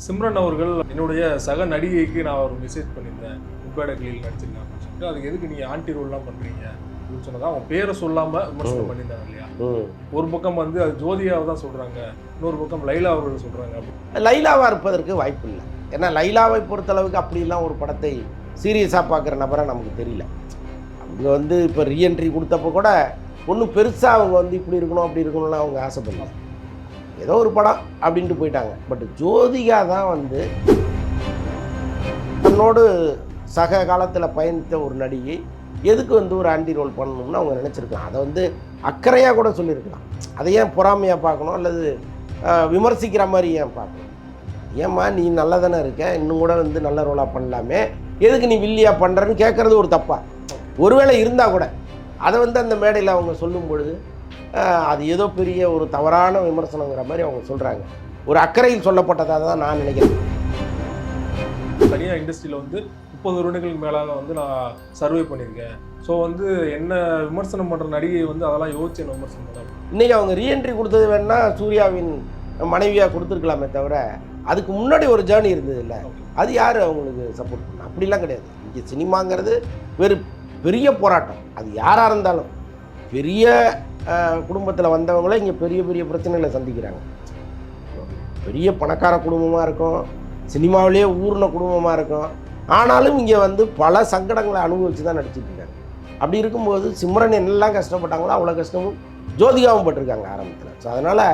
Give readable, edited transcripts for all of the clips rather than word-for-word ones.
சிம்ரன் அவர்கள் என்னுடைய சக நடிகைக்கு நான் ஒரு மெசேஜ் பண்ணியிருந்தேன், உட்பேடகளில் நடிச்சிருக்கேன் அப்படின்னு சொல்லிட்டு, அதுக்கு எதுக்கு நீங்க ஆன்டி ரோல்லாம் பண்றீங்க அப்படின்னு சொன்னதா அவங்க பேரை சொல்லாம விமர்சனம் பண்ணியிருந்தாங்க இல்லையா? ஒரு பக்கம் வந்து அது ஜோதியாவை தான் சொல்றாங்க, இன்னொரு பக்கம் லைலா அவர்கள் சொல்றாங்க. அப்படி லைலாவாக இருப்பதற்கு வாய்ப்பு இல்லை. ஏன்னா லைலாவை பொறுத்தளவுக்கு அப்படிலாம் ஒரு படத்தை சீரியஸாக பார்க்குற நபராக நமக்கு தெரியல. அவங்க வந்து இப்போ ரீஎன்ட்ரி கொடுத்தப்போ கூட ஒன்றும் பெருசாக அவங்க வந்து இப்படி இருக்கணும் அப்படி இருக்கணும்லாம் அவங்க ஆசைப்படலாம். ஏதோ ஒரு படம் அப்படின்ட்டு போயிட்டாங்க. பட் ஜோதிகா தான் வந்து தன்னோடு சக காலத்தில் பயணித்த ஒரு நடிகை எதுக்கு வந்து ஒரு ஆன்டி ரோல் பண்ணணும்னு அவங்க நினச்சிருக்கலாம். அதை வந்து அக்கறையாக கூட சொல்லியிருக்கலாம். அதை ஏன் பொறாமையாக பார்க்கணும் அல்லது விமர்சிக்கிற மாதிரி ஏன் பார்க்கணும்? ஏம்மா நீ நல்லா தானே இருக்க, இன்னும் கூட வந்து நல்ல ரோலாக பண்ணலாமே, எதுக்கு நீ வில்லியாக பண்ணுறன்னு கேட்குறது ஒரு தப்பா? ஒருவேளை இருந்தால் கூட அதை வந்து அந்த மேடையில் அவங்க சொல்லும் பொழுது அது ஏதோ பெரிய ஒரு தவறான விமர்சனங்கிற மாதிரி அவங்க சொல்கிறாங்க. ஒரு அக்கறையில் சொல்லப்பட்டதாக தான் நான் நினைக்கிறேன். தனியாக இண்டஸ்ட்ரியில் வந்து 30 வருடங்களுக்கு மேலாக வந்து நான் சர்வே பண்ணியிருக்கேன். ஸோ வந்து என்ன விமர்சனம் பண்ணுற நடிகை வந்து அதெல்லாம் யோசிச்சு என்ன விமர்சனம் பண்ணாங்க. இன்றைக்கி அவங்க ரீஎன்ட்ரி கொடுத்தது வேணா சூர்யாவின் மனைவியாக கொடுத்துருக்கலாமே தவிர, அதுக்கு முன்னாடி ஒரு ஜேர்னி இருந்தது இல்லை, அது யார் அவங்களுக்கு சப்போர்ட் பண்ண? அப்படிலாம் கிடையாது. இங்கே சினிமாங்கிறது வெறும் பெரிய போராட்டம். அது யாராக இருந்தாலும் பெரிய குடும்பத்தில் வந்தவங்களே இங்கே பெரிய பெரிய பிரச்சனைகளை சந்திக்கிறாங்க. பெரிய பணக்கார குடும்பமாக இருக்கும், சினிமாவிலேயே ஊர்ன குடும்பமாக இருக்கும். ஆனாலும் இங்கே வந்து பல சங்கடங்களை அனுபவித்து தான் நடிச்சிட்டு இருக்காங்க. அப்படி இருக்கும்போது சிம்ரன் என்னெல்லாம் கஷ்டப்பட்டாங்களோ அவ்வளோ கஷ்டமும் ஜோதிகாவும் பட்டிருக்காங்க ஆரம்பத்தில். ஸோ அதனால்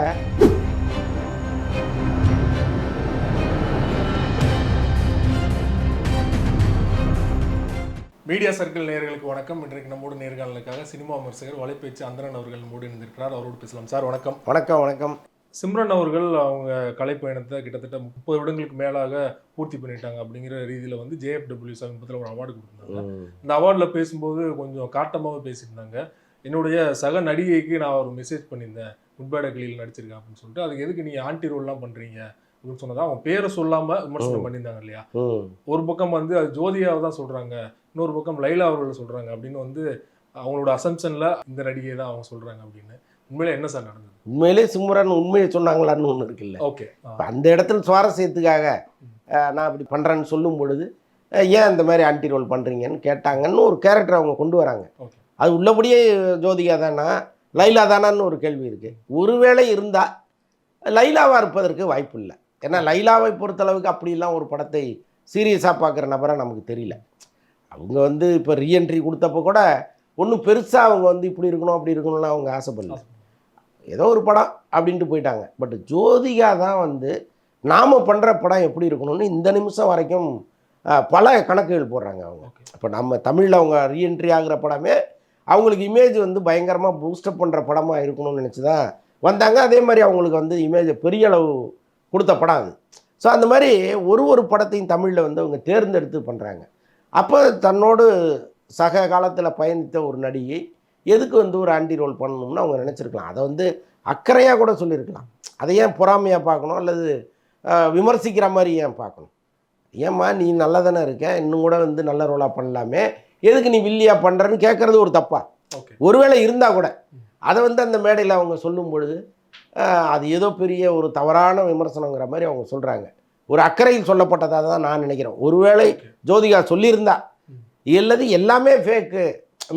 மீடியா சர்க்கிள் நேயர்களுக்கு வணக்கம். இன்றைக்கு நம்மோடு நேர்காணலுக்காக சினிமா விமர்சகர் வலைப்பேச்சு அந்தரன் அவர்கள் நம்மோடு இணைந்திருக்கிறார். அவரோடு பேசலாம். சார் வணக்கம். வணக்கம். வணக்கம். சிம்ரன் அவர்கள் அவங்க கலைப்பயணத்தை கிட்டத்தட்ட 30 வருடங்களுக்கு மேலாக பூர்த்தி பண்ணிட்டாங்க அப்படிங்கிற ரீதியில் வந்து JFW சமீபத்தில் ஒரு அவார்டு கொடுத்துருந்தாங்க. இந்த அவார்டில் பேசும்போது கொஞ்சம் காட்டமாகவே பேசியிருந்தாங்க. என்னுடைய சக நடிகைக்கு நான் ஒரு மெசேஜ் பண்ணியிருந்தேன், உட்பேடகளில் நடிச்சிருக்கேன் அப்படின்னு சொல்லிட்டு, அதுக்கு எதுக்கு நீ ஆன்டி ரோல்லாம் பண்றீங்க அப்படின்னு சொன்னதா அவங்க பேரை சொல்லாம விமர்சனம் பண்ணியிருந்தாங்க இல்லையா? ஒரு பக்கம் வந்து அது ஜோதியாவை தான் சொல்றாங்க, இன்னொரு பக்கம் லைலா அவர்கள் சொல்றாங்க அப்படின்னு வந்து அவங்களோட அசம்ஷன்ல இந்த நடிகை தான் அவங்க சொல்றாங்க அப்படின்னு. உண்மையிலே என்ன சார் நடந்தது? உண்மையிலே சிம்ரன் உண்மையை சொன்னாங்களான்னு ஒன்று இருக்குல்ல. ஓகே, அந்த இடத்துல சுவாரஸ்யத்துக்காக நான் இப்படி பண்ணுறேன்னு சொல்லும் பொழுது ஏன் இந்த மாதிரி ஆன்டி ரோல் பண்ணுறீங்கன்னு கேட்டாங்கன்னு ஒரு கேரக்டர் அவங்க கொண்டு வராங்க. அது உள்ளபடியே ஜோதிகா தானா லைலா தானான்னு ஒரு கேள்வி இருக்குது. ஒருவேளை இருந்தால் லைலாவாக இருப்பதற்கு வாய்ப்பு இல்லை. ஏன்னா லைலாவை பொறுத்தளவுக்கு அப்படிலாம் ஒரு படத்தை சீரியஸாக பார்க்குற நபராக நமக்கு தெரியல. அவங்க வந்து இப்போ ரீஎன்ட்ரி கொடுத்தப்போ கூட ஒன்றும் பெருசாக அவங்க வந்து இப்படி இருக்கணும் அப்படி இருக்கணும்லாம் அவங்க ஆசைப்படல. ஏதோ ஒரு படம் அப்படின்ட்டு போயிட்டாங்க. பட் ஜோதிகா தான் வந்து நாம் பண்ணுற படம் எப்படி இருக்கணும்னு இந்த நிமிஷம் வரைக்கும் பல கணக்குகள் போடுறாங்க அவங்க. இப்போ நம்ம தமிழில் அவங்க ரீஎன்ட்ரி ஆகிற படமே அவங்களுக்கு இமேஜ் வந்து பயங்கரமாக பூஸ்டப் பண்ணுற படமாக இருக்கணும்னு நினச்சி தான் வந்தாங்க. அதே மாதிரி அவங்களுக்கு வந்து இமேஜை பெரிய அளவு கொடுத்த படம் அது. ஸோ அந்த மாதிரி ஒரு படத்தையும் தமிழில் வந்து அவங்க தேர்ந்தெடுத்து பண்ணுறாங்க. அப்போ தன்னோடு சக காலத்தில் பயணித்த ஒரு நடிகை எதுக்கு வந்து ஒரு ஆன்டி ரோல் பண்ணணும்னு அவங்க நினச்சிருக்கலாம். அதை வந்து அக்கறையாக கூட சொல்லியிருக்கலாம். அதை ஏன் பொறாமையாக பார்க்கணும் அல்லது விமர்சிக்கிற மாதிரி ஏன் பார்க்கணும்? ஏம்மா நீ நல்லா தானே இருக்க, இன்னும் கூட வந்து நல்ல ரோலாக பண்ணலாமே, எதுக்கு நீ வில்லியாக பண்ணுறன்னு கேட்குறது ஒரு தப்பா? ஒருவேளை இருந்தால் கூட அதை வந்து அந்த மேடையில் அவங்க சொல்லும் பொழுது அது ஏதோ பெரிய ஒரு தவறான விமர்சனங்கிற மாதிரி அவங்க சொல்கிறாங்க. ஒரு அக்கறையில் சொல்லப்பட்டதாக தான் நான் நினைக்கிறேன். ஒருவேளை ஜோதிகா சொல்லியிருந்தா இல்லது எல்லாமே ஃபேக்கு,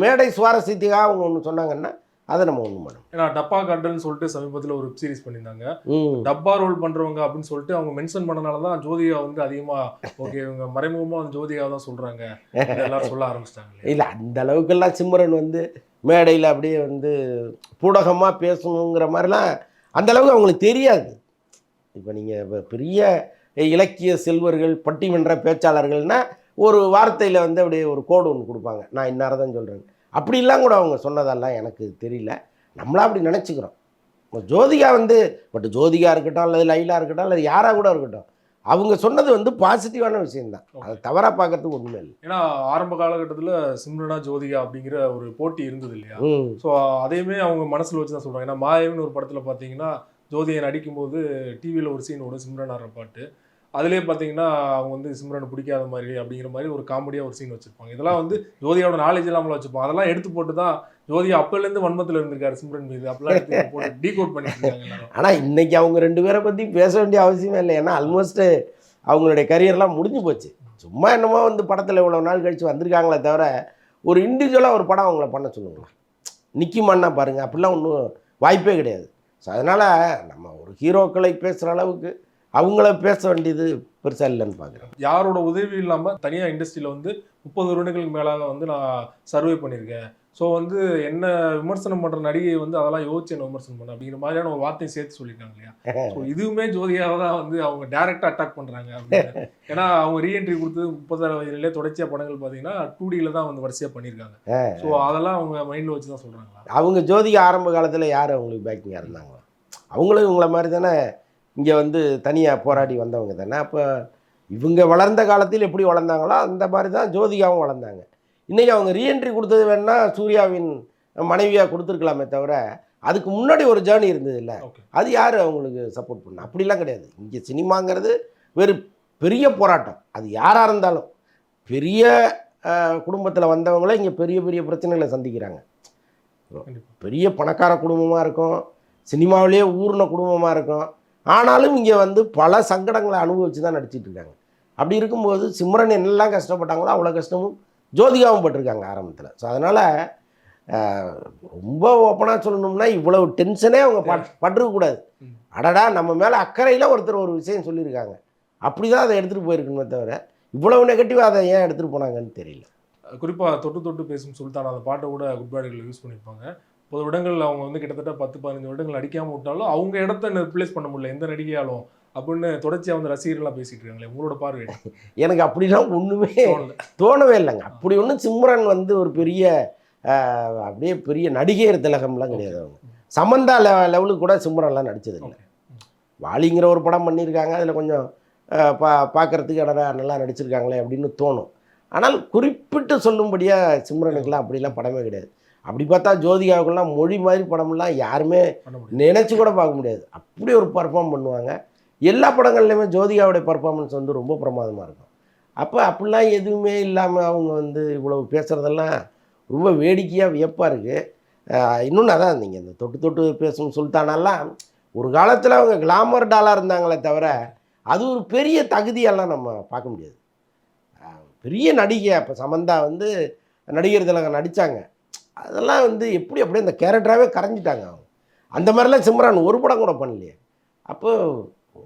மேடை சுவாரஸ்யத்துக்காக அவங்க ஒன்று சொன்னாங்கன்னா அதை நம்ம ஒன்று பண்ணணும். ஏன்னா டப்பா கார்டன்னு சொல்லிட்டு சமீபத்தில் ஒரு வெப் சீரிஸ் பண்ணியிருந்தாங்க. டப்பா ரோல் பண்ணுறவங்க அப்படின்னு சொல்லிட்டு அவங்க மென்ஷன் பண்ணனால தான் ஜோதிகா வந்து அதிகமாக ஓகே இவங்க மறைமுகமாக வந்து ஜோதிகா தான் சொல்கிறாங்க எல்லாரும் சொல்ல ஆரம்பிச்சிட்டாங்க. இல்லை அந்த அளவுக்கெல்லாம் சிம்ரன் வந்து மேடையில் அப்படியே வந்து பூடகமாக பேசணுங்கிற மாதிரிலாம் அந்த அளவுக்கு அவங்களுக்கு தெரியாது. இப்போ நீங்கள் இப்போ பெரிய இலக்கிய செல்வர்கள் பட்டிமன்ற பேச்சாளர்கள்னால் ஒரு வார்த்தையில் வந்து அப்படியே ஒரு கோடு ஒன்று கொடுப்பாங்க, நான் இன்னார தான் சொல்கிறேன். அப்படிலாம் கூட அவங்க சொன்னதெல்லாம் எனக்கு தெரியல. நம்மளா அப்படி நினச்சிக்கிறோம். ஜோதிகா வந்து பட் ஜோதிகா இருக்கட்டும் அல்லது லைலா இருக்கட்டும் அல்லது யாராக கூட இருக்கட்டும், அவங்க சொன்னது வந்து பாசிட்டிவான விஷயம்தான். அதை தவறாக பார்க்கறதுக்கு ஒன்றுமே இல்லை. ஏன்னா ஆரம்ப காலகட்டத்தில் சிம்ரனா ஜோதிகா அப்படிங்கிற ஒரு போட்டி இருந்தது இல்லையா? ஸோ அதையுமே அவங்க மனசில் வச்சு தான் சொல்கிறாங்க. ஏன்னா மாயவன் ஒரு படத்தில் பார்த்தீங்கன்னா ஜோதியை நடிக்கும்போது டிவியில் ஒரு சீன் ஓடும், சிம்ரன் ஆடுற பாட்டு. அதுலேயே பார்த்தீங்கன்னா அவங்க வந்து சிம்ரனை பிடிக்காத மாதிரி அப்படிங்கிற மாதிரி ஒரு காமெடியாக ஒரு சீன் வச்சுருப்பாங்க. இதெல்லாம் வந்து ஜோதியோட நாலேஜ் இல்லாமல் வச்சுருப்பாங்க. அதெல்லாம் எடுத்து போட்டு தான் ஜோதியா அப்போலேருந்து வன்மத்தில் இருந்திருக்காரு சிம்ரன் மீது. அப்பெல்லாம் எடுத்து போட்டு டீகோட் பண்ணிட்டு இருக்காங்க. ஆனால் இன்னைக்கு அவங்க ரெண்டு பேரை பற்றி பேச வேண்டிய அவசியமே இல்லை. ஏன்னா ஆல்மோஸ்ட் அவங்களுடைய கரியர்லாம் முடிஞ்சு போச்சு. சும்மா என்னமோ வந்து படத்தில் இவ்வளோ நாள் கழித்து வந்திருக்காங்களே தவிர ஒரு இண்டிவிஜுவலாக ஒரு படம் அவங்கள பண்ண சொல்லுங்களேன். நிற்குமான்னா பாருங்கள், அப்படிலாம் ஒன்றும் வாய்ப்பே கிடையாது. ஸோ அதனால் நம்ம ஒரு ஹீரோக்களை பேசுகிற அளவுக்கு அவங்கள பேச வேண்டியது பெருசாக இல்லைன்னு பார்க்குறேன். யாரோட உதவி இல்லாமல் தனியாக இண்டஸ்ட்ரியில் வந்து 30 வருடங்களுக்கு மேலாக வந்து நான் சர்வே பண்ணியிருக்கேன். ஸோ வந்து என்ன விமர்சனம் பண்ணுற நடிகை வந்து அதெல்லாம் யோசிச்சு என்ன விமர்சனம் பண்ண அப்படிங்கிற மாதிரியான ஒரு வார்த்தையும் சேர்த்து சொல்லியிருக்காங்க இல்லையா? ஸோ இதுவுமே ஜோதிகாவை தான் வந்து அவங்க டேரெக்டாக அட்டாக் பண்ணுறாங்க அப்படின்னு. ஏன்னா அவங்க ரீஎன்ட்ரி கொடுத்து 30 வயதிலே தொடர்ச்சியாக படங்கள் பார்த்தீங்கன்னா 2Dயில் தான் வந்து வரிசையாக பண்ணியிருக்காங்க. ஸோ அதெல்லாம் அவங்க மைண்டில் வச்சு தான் சொல்கிறாங்களா? அவங்க ஜோதிகா ஆரம்ப காலத்தில் யார் அவங்களுக்கு பேக்கிங்காக இருந்தாங்களோ அவங்களும் இவங்கள மாதிரி தானே இங்கே வந்து தனியாக போராடி வந்தவங்க தானே. அப்போ இவங்க வளர்ந்த காலத்தில் எப்படி வளர்ந்தாங்களோ அந்த மாதிரி தான் ஜோதிகாவும் வளர்ந்தாங்க. இன்றைக்கி அவங்க ரீஎன்ட்ரி கொடுத்தது வேணால் சூர்யாவின் மனைவியாக கொடுத்துருக்கலாமே தவிர அதுக்கு முன்னாடி ஒரு ஜேர்னி இருந்தது இல்லை. அது யார் அவங்களுக்கு சப்போர்ட் பண்ண? அப்படிலாம் கிடையாது. இங்கே சினிமாங்கிறது வேறு பெரிய போராட்டம். அது யாராக இருந்தாலும் பெரிய குடும்பத்தில் வந்தவங்களே இங்கே பெரிய பெரிய பிரச்சனைகளை சந்திக்கிறாங்க. பெரிய பணக்கார குடும்பமாக இருக்கும், சினிமாவிலேயே ஊர்ன குடும்பமாக இருக்கும். ஆனாலும் இங்கே வந்து பல சங்கடங்களை அனுபவித்து தான் நடிச்சிட்டு இருக்காங்க. அப்படி இருக்கும்போது சிம்ரன் என்னெல்லாம் கஷ்டப்பட்டாங்களோ அவ்வளோ கஷ்டமும் ஜோதிகாவும் பட்டிருக்காங்க ஆரம்பத்தில். ஸோ அதனால் ரொம்ப ஓப்பனாக சொல்லணும்னா இவ்வளவு டென்ஷனே அவங்க பட்டிருக்கக்கூடாது. அடடா நம்ம மேலே அக்கறையில் ஒருத்தர் ஒரு விஷயம் சொல்லியிருக்காங்க, அப்படி தான் அதை எடுத்துகிட்டு போயிருக்கணுமே தவிர இவ்வளவு நெகட்டிவாக அதை ஏன் எடுத்துகிட்டு போனாங்கன்னு தெரியல. குறிப்பாக தொட்டு தொட்டு பேசும் சுல்தான் அந்த பாட்டை கூட குட் பேடுகளில் யூஸ் பண்ணியிருப்பாங்க. 30 வருடங்கள் அவங்க வந்து கிட்டத்தட்ட 10-15 வருடங்கள் அடிக்காமல் விட்டாலும் அவங்க இடத்த ரிப்ளேஸ் பண்ண முடியல எந்த நடிகையாலும் அப்படின்னு தொடர்ச்சியாக வந்து ரசிகர்கள்லாம் பேசிட்டு இருக்காங்களே, உங்களோட பார்வை? எனக்கு அப்படிலாம் ஒன்றுமே தோணவே இல்லைங்க. அப்படி ஒன்றும் சிம்ரன் வந்து ஒரு பெரிய அப்படியே பெரிய நடிகையர் திலகம்லாம் கிடையாது. அவங்க சமந்தா லெவலுக்கு கூட சிம்ரன்லாம் நடித்ததில்லை. வாலிங்கிற ஒரு படம் பண்ணியிருக்காங்க, அதில் கொஞ்சம் பார்க்குறதுக்கு அடடா நல்லா நடிச்சிருக்காங்களே அப்படின்னு தோணும். ஆனால் குறிப்பிட்டு சொல்லும்படியாக சிம்ரனுக்கெல்லாம் அப்படிலாம் படமே கிடையாது. அப்படி பார்த்தா ஜோதிகாவுக்கெல்லாம் மொழி மாதிரி படம்லாம் யாருமே நினச்சி கூட பார்க்க முடியாது. அப்படி ஒரு பர்ஃபார்ம் பண்ணுவாங்க. எல்லா படங்கள்லையுமே ஜோதிகாவுடைய பர்ஃபார்மன்ஸ் வந்து ரொம்ப பிரமாதமாக இருக்கும். அப்போ அப்படிலாம் எதுவுமே இல்லாமல் அவங்க வந்து இவ்வளவு பேசுகிறதெல்லாம் ரொம்ப வேடிக்கையாக வியப்பாக இருக்குது. இன்னொன்று அதான் நீங்கள் இந்த தொட்டு தொட்டு பேசும் சுல்தானெல்லாம் ஒரு காலத்தில் அவங்க கிளாமர் டாலாக இருந்தாங்களே தவிர அது ஒரு பெரிய தகுதியெல்லாம் நம்ம பார்க்க முடியாது. பெரிய நடிகை. அப்போ சமந்தா வந்து நடிகர் திலகம் நடித்தாங்க, அதெல்லாம் வந்து எப்படி அப்படியே அந்த கேரக்டராகவே கரைஞ்சிட்டாங்க அவங்க. அந்த மாதிரிலாம் சிம்ரன் ஒரு படம் கூட பண்ணலையே. அப்போ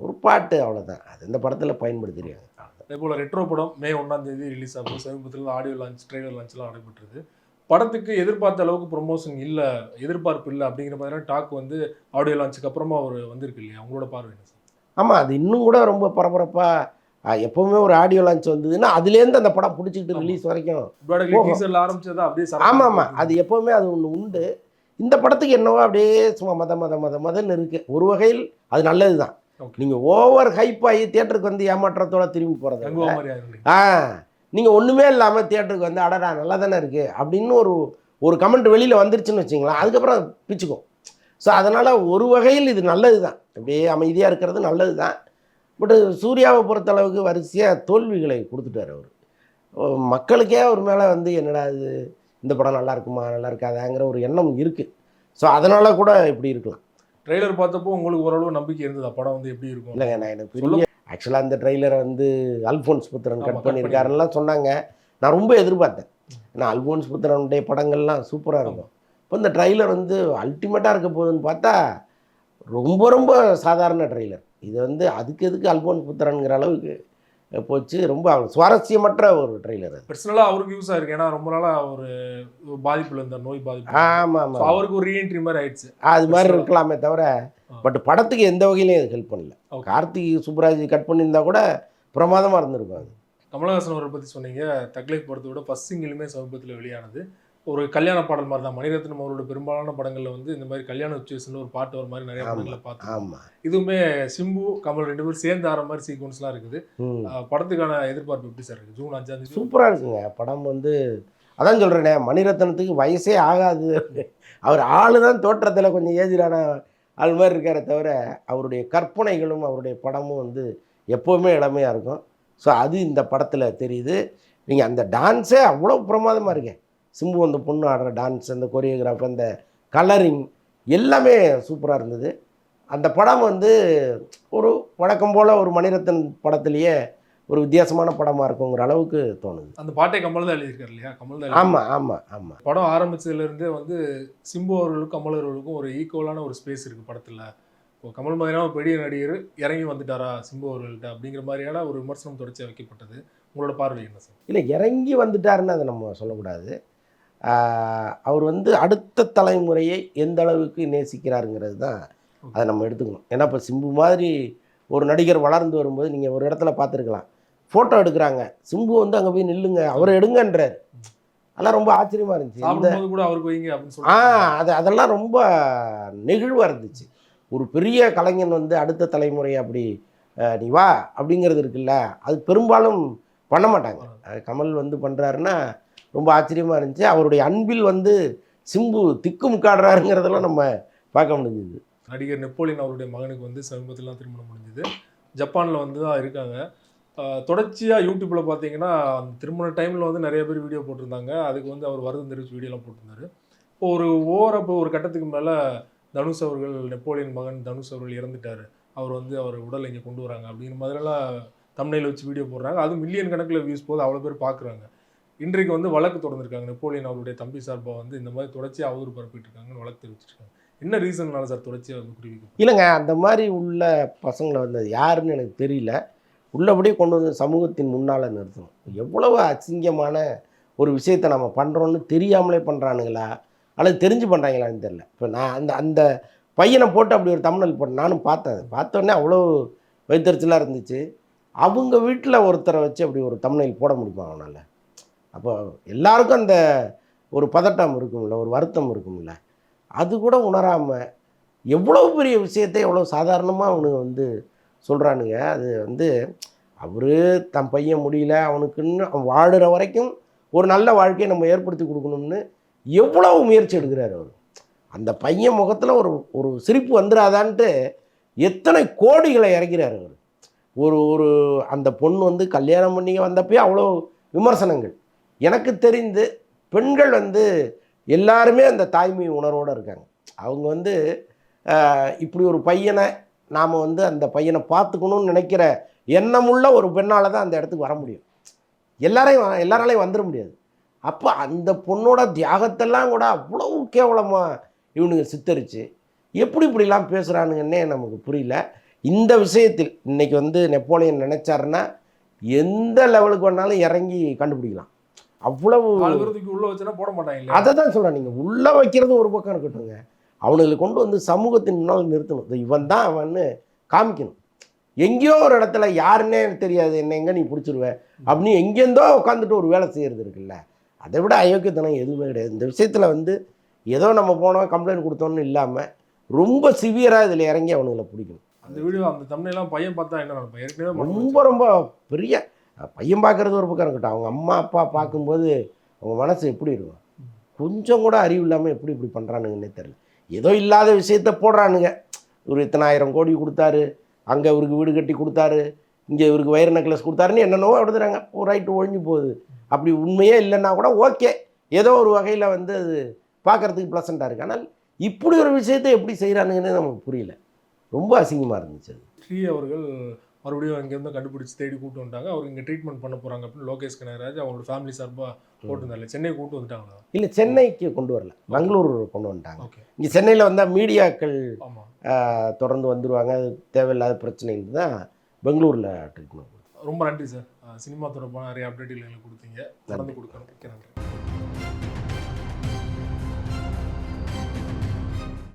ஒரு பாட்டு அவ்வளோதான், அது இந்த படத்தில் பயன்படுத்திருக்காங்க. அதே போல் ரெட்ரோ படம் May 1 ரிலீஸ் ஆகும். சமீபத்தில் ஆடியோ லான்ச், ட்ரெய்லர் லான்ச்லாம் நடைபெற்றது. படத்துக்கு எதிர்பார்த்த அளவுக்கு ப்ரொமோஷன் இல்லை, எதிர்பார்ப்பு இல்லை அப்படிங்கிற மாதிரியான டாக் வந்து ஆடியோ லான்ச்சுக்கு அப்புறமா அவர் வந்திருக்கு இல்லையா? அவங்களோட பார்வை என்ன சார்? ஆமாம், அது இன்னும் கூட ரொம்ப பரபரப்பாக எப்போவுமே ஒரு ஆடியோ லான்ச் வந்ததுன்னா அதுலேருந்து அந்த படம் பிடிச்சிக்கிட்டு ரிலீஸ் வரைக்கும் ஆரம்பிச்சதா அப்படியே. ஆமாம், அது எப்போவுமே அது ஒன்று உண்டு. இந்த படத்துக்கு என்னவோ அப்படியே சும்மா மதன்னு இருக்குது. ஒரு வகையில் அது நல்லது தான். நீங்கள் ஓவர் ஹைப் ஆகி தியேட்டருக்கு வந்து ஏமாற்றத்தோட திரும்பி போகிறது. நீங்கள் ஒன்றுமே இல்லாமல் தியேட்டருக்கு வந்து அடடா நல்லா தானே இருக்குது அப்படின்னு ஒரு கமெண்ட் வெளியில் வந்துருச்சுன்னு வச்சிங்களேன், அதுக்கப்புறம் பிச்சுக்கும். ஸோ அதனால் ஒரு வகையில் இது நல்லது தான், அப்படியே அமைதியாக இருக்கிறது நல்லது தான். பட் சூர்யாவை பொறுத்தளவுக்கு வரிசையாக தோல்விகளை கொடுத்துட்டார் அவர். மக்களுக்கே அவர் மேலே வந்து என்னடா இது, இந்த படம் நல்லா இருக்குமா நல்லா இருக்காதாங்கிற ஒரு எண்ணம் இருக்குது. ஸோ அதனால் கூட இப்படி இருக்கலாம். ட்ரெய்லர் பார்த்தப்போ உங்களுக்கு ஓரளவு நம்பிக்கை இருந்ததா படம் வந்து எப்படி இருக்கும்? இல்லைங்க, நான் எனக்கு பெரிய ஆக்சுவலாக அந்த ட்ரெய்லரை வந்து அல்ஃபோன்ஸ் புத்திரன் கட் பண்ணியிருக்காருலாம் சொன்னாங்க. நான் ரொம்ப எதிர்பார்த்தேன், ஏன்னா அல்ஃபோன்ஸ் புத்திரனுடைய படங்கள்லாம் சூப்பராக இருக்கும். இப்போ இந்த ட்ரெய்லர் வந்து அல்டிமேட்டாக இருக்க போகுதுன்னு பார்த்தா ரொம்ப ரொம்ப சாதாரண ட்ரெய்லர். இது வந்து அதுக்கு எதுக்கு அல்ஃபோன்ஸ் புத்திரனுங்கிற அளவுக்கு போச்சு. ரொம்ப சுவாரஸ்யமற்ற ஒரு ட்ரெய்லர். அது பர்சனலாக அவருக்கு யூஸ் ஆயிருக்கு, ஏன்னா ரொம்ப நாளாக ஒரு பாதிப்பில் இருந்த நோய் பாதிப்பு. ஆமாம், அவருக்கு ஒரு ரீஎன்ட்ரி மாதிரி ஆயிடுச்சு. அது மாதிரி இருக்கலாமே தவிர பட் படத்துக்கு எந்த வகையிலையும் அது ஹெல்ப் பண்ணல. கார்த்திக் சுப்ராஜ் கட் பண்ணியிருந்தா கூட பிரமாதமாக இருந்திருக்கும். அது கமலஹாசன் அவரை பற்றி சொன்னீங்க. தக்லைஃப் படத்தோட ஃபர்ஸ்ட் சிங்கிளுமே சமீபத்தில் வெளியானது. ஒரு கல்யாண பாடல் மாதிரி தான். மணிரத்னம் அவரோட பெரும்பாலான படங்களில் வந்து இந்த மாதிரி கல்யாண சுச்சுவேஷனில் ஒரு பாட்டு வர மாதிரி நிறைய படங்களை பார்த்தோம். ஆமாம், இதுவுமே சிம்பு கமல் 2 பேரும் சேர்ந்து ஆற மாதிரி சீக்வன்ஸ்லாம் இருக்குது. படத்துக்கான எதிர்பார்ப்பு எப்படி சார் இருக்குது? ஜூன் 5 சூப்பராக இருக்குங்க படம். வந்து அதான் சொல்கிறேனே, மணிரத்னத்துக்கு வயசே ஆகாது. அவர் ஆளு தான் தோற்றத்தில் கொஞ்சம் ஏஜிலான ஆள் மாதிரி இருக்காரே தவிர அவருடைய கற்பனைகளும் அவருடைய படமும் வந்து எப்போவுமே இளமையாக இருக்கும். ஸோ அது இந்த படத்தில் தெரியுது. நீங்கள் அந்த டான்ஸே அவ்வளோ பிரமாதமாக இருக்கேன். சிம்பு அந்த பொண்ணு ஆடுற டான்ஸ், அந்த கொரியோகிராஃப், அந்த கலரிங் எல்லாமே சூப்பராக இருந்தது. அந்த படம் வந்து ஒரு வழக்கம் போல் ஒரு மணிரத்னம் படத்துலேயே ஒரு வித்தியாசமான படமாக இருக்குங்கிற அளவுக்கு தோணுது. அந்த பாட்டை கமல் தான் எழுதியிருக்காரு இல்லையா? கமல் தான் ஆமாம் ஆமாம் ஆமாம். படம் ஆரம்பிச்சதுலேருந்தே வந்து சிம்பு அவர்களுக்கும் கமல் அவர்களுக்கும் ஒரு ஈக்குவலான ஒரு ஸ்பேஸ் இருக்குது படத்தில். இப்போ கமல் மாதிரியான ஒரு பெரிய நடிகர் இறங்கி வந்துட்டாரா சிம்பு அவர்கள்ட்ட அப்படிங்கிற மாதிரியான ஒரு விமர்சனம் தொடர்ச்சியாக வைக்கப்பட்டது. உங்களோட பார்வை என்ன சார்? இல்லை, இறங்கி வந்துட்டாருன்னு அதை நம்ம சொல்லக்கூடாது. அவர் வந்து அடுத்த தலைமுறையை எந்த அளவுக்கு நேசிக்கிறாருங்கிறது தான் அதை நம்ம எடுத்துக்கணும். ஏன்னா இப்போ சிம்பு மாதிரி ஒரு நடிகர் வளர்ந்து வரும்போது நீங்கள் ஒரு இடத்துல பார்த்துருக்கலாம், ஃபோட்டோ எடுக்கிறாங்க, சிம்பு வந்து அங்கே போய் நில்லுங்க அவரை எடுங்கன்றார். அதெல்லாம் ரொம்ப ஆச்சரியமாக இருந்துச்சு. சாப்பிடும்போது கூட அவருக்கு வைங்க அப்படின்னு சொல்லி அதெல்லாம் ரொம்ப நெகிழ்வாக இருந்துச்சு. ஒரு பெரிய கலைஞன் வந்து அடுத்த தலைமுறை அப்படி நீ வா அப்படிங்கிறது இருக்குல்ல, அது பெரும்பாலும் பண்ண மாட்டாங்க. கமல் வந்து பண்ணுறாருன்னா ரொம்ப ஆச்சரியமாக இருந்துச்சு. அவருடைய அன்பில் வந்து சிம்பு திக்குமுக்காடுறாருங்கிறதெல்லாம் நம்ம பார்க்க முடிஞ்சுது. நடிகர் நெப்போலியன் அவருடைய மகனுக்கு வந்து சமீபத்திலாம் திருமணம் முடிஞ்சுது. ஜப்பானில் வந்து தான் இருக்காங்க. தொடர்ச்சியாக யூடியூப்பில் பார்த்தீங்கன்னா அந்த திருமண டைமில் வந்து நிறைய பேர் வீடியோ போட்டிருந்தாங்க. அதுக்கு வந்து அவர் வருத்தம் தெரிவித்து வீடியோலாம் போட்டிருந்தாரு. இப்போ ஒரு கட்டத்துக்கு மேலே தனுஷ் அவர்கள், நெப்போலியன் மகன் தனுஷ் அவர்கள் இறந்துட்டார், அவர் உடலை இங்கே கொண்டு வராங்க அப்படிங்கிற மாதிரிலாம் தம்ப்நெயில் வச்சு வீடியோ போடுறாங்க. அது மில்லியன் கணக்கில் வியூஸ் போது அவ்வளோ பேர் பார்க்குறாங்க. இன்றைக்கு வந்து வழக்கு தொடர்ந்துருக்காங்க. நெப்போலியன் அவருடைய தம்பி சார்பாக வந்து இந்த மாதிரி தொடர்ச்சியாக அவதூறு பரப்பிட்டு இருக்காங்கன்னு வழக்கு தெரிவிச்சிருக்காங்க. என்ன ரீசன்னால சார் தொடர்ச்சியாக வந்து குறிவிக்கும்? இல்லைங்க, அந்த மாதிரி உள்ள பசங்களை வந்து யாருன்னு எனக்கு தெரியல, உள்ளபடியே கொண்டு வந்து சமூகத்தின் முன்னால் நிறுத்தணும். எவ்வளவு அசிங்கமான ஒரு விஷயத்தை நம்ம பண்ணுறோன்னு தெரியாமலே பண்ணுறானுங்களா அல்லது தெரிஞ்சு பண்ணுறாங்களான்னு தெரியல. இப்போ நான் அந்த அந்த பையனை போட்டு அப்படி ஒரு தம்ப்நெயில் போட்டேன், நானும் பார்த்தேன். பார்த்தோன்னே அவ்வளோ வைத்தறிச்சலாக இருந்துச்சு. அவங்க வீட்டில் ஒருத்தரை வச்சு அப்படி ஒரு தம்ப்நெயில் போட முடியுமா அவனால்? அப்போ எல்லாருக்கும் அந்த ஒரு பதட்டம் இருக்கும்ல, ஒரு வருத்தம் இருக்கும்ல, அது கூட உணராமல் எவ்வளோ பெரிய விஷயத்தை எவ்வளோ சாதாரணமாக அவனுங்க வந்து சொல்கிறானுங்க. அது வந்து அவர் தன் பையன் முடியல, அவனுக்குன்னு அவன் வாடுற வரைக்கும் ஒரு நல்ல வாழ்க்கையை நம்ம ஏற்படுத்தி கொடுக்கணும்னு எவ்வளோ முயற்சி எடுக்கிறார் அவர். அந்த பையன் முகத்தில் ஒரு சிரிப்பு வந்துடாதான்ட்டு எத்தனை கோடிகளை இறக்கிறார் அவர். ஒரு அந்த பொண்ணு வந்து கல்யாணம் பண்ணி வந்தப்பயே அவ்வளோ விமர்சனங்கள். எனக்கு தெரிந்து பெண்கள் வந்து எல்லாருமே அந்த தாய்மை உணர்வோடு இருக்காங்க. அவங்க வந்து இப்படி ஒரு பையனை நாம் வந்து அந்த பையனை பார்த்துக்கணும்னு நினைக்கிற எண்ணமுள்ள ஒரு பெண்ணால் தான் அந்த இடத்துக்கு வர முடியும். எல்லாராலையும் வந்துட முடியாது. அப்போ அந்த பொண்ணோட தியாகத்தெல்லாம் கூட அவ்வளோ கேவலமாக இவனுங்க சித்தரித்து இப்படிலாம் பேசுகிறானுங்கன்னே நமக்கு புரியல. இந்த விஷயத்தில் இன்றைக்கி வந்து நெப்போலியன் நினச்சாருன்னா எந்த லெவலுக்கு வேணாலும் இறங்கி கண்டுபிடிக்கலாம். அவ்வளவு உள்ள வச்சுனா போட மாட்டாங்க. அதை தான் சொல்கிறேன். நீங்கள் உள்ளே வைக்கிறது ஒரு பக்கம் இருக்கட்டுங்க, அவனுங்களை கொண்டு வந்து சமூகத்தின் முன்னால் நிறுத்தணும். இவன் தான் அவன்னு காமிக்கணும். எங்கேயோ ஒரு இடத்துல யாருன்னே தெரியாது, என்ன எங்கே நீ பிடிச்சிருவேன் அப்படின்னு எங்கேருந்தோ உட்காந்துட்டு ஒரு வேலை செய்கிறது இருக்குல்ல, அதை விட அயோக்கியத்தனம் எதுவுமே கிடையாது. இந்த விஷயத்தில் வந்து ஏதோ நம்ம போனோம் கம்ப்ளைண்ட் கொடுத்தோன்னு இல்லாமல் ரொம்ப சிவியராக இதில் இறங்கி அவனுங்களை பிடிக்கணும். அந்த வீடியோ அந்த தம்ப்நெயிலாம் பையன் பார்த்தா என்ன நினைப்பேன்? ஏற்கனவே ரொம்ப பெரிய பையன் பார்க்குறது ஒரு பக்கம் இருக்கட்டும், அவங்க அம்மா அப்பா பார்க்கும்போது அவங்க மனசு எப்படி இருக்கும்? கொஞ்சம் கூட அறிவு இல்லாமல் இப்படி பண்ணுறானுங்கன்னே தெரியல. ஏதோ இல்லாத விஷயத்த போடுறானுங்க. ஒரு இத்தனை 1000 கோடி கொடுத்தாரு, அங்கே இவருக்கு வீடு கட்டி கொடுத்தாரு, இங்கே இவருக்கு வயர் நெக்லஸ் கொடுத்தாருன்னு என்னென்னவோ எடுத்துறாங்க. ஒரு ரைட்டு ஒழிஞ்சு போகுது. அப்படி உண்மையே இல்லைன்னா கூட ஓகே, ஏதோ ஒரு வகையில் வந்து அது பார்க்குறதுக்கு ப்ளசண்ட்டாக இருக்குது. ஆனால் இப்படி ஒரு விஷயத்தை எப்படி செய்கிறானுங்கன்னு நமக்கு புரியல. ரொம்ப அசிங்கமாக இருந்துச்சு. ஸ்ரீ அவர்கள் மறுபடியும் அங்கேருந்து கண்டுபிடிச்சி தேடி கூட்டு வந்துட்டாங்க. அவர் இங்கே ட்ரீட்மெண்ட் பண்ண போகிறாங்க அப்படின்னு லோகேஷ் கனகராஜ் அவங்களோட ஃபேமிலி சார்பாக போட்டுருந்தாங்க. சென்னை கூட்டு வந்துட்டாங்களா? இல்லை, சென்னைக்கு கொண்டு வரல, பெங்களூர் கொண்டு வந்துட்டாங்க. ஓகே, இங்கே சென்னையில் வந்தால் மீடியாக்கள் தொடர்ந்து வந்துடுவாங்க, அது தேவையில்லாத பிரச்சனைகள் தான் பெங்களூரில் ட்ரீட்மெண்ட். ரொம்ப நன்றி சார். சினிமா தொடர்பான நிறைய அப்டேட்டுகள் எங்களுக்கு கொடுத்தீங்க. தொடர்ந்து கொடுக்கணும். நன்றி.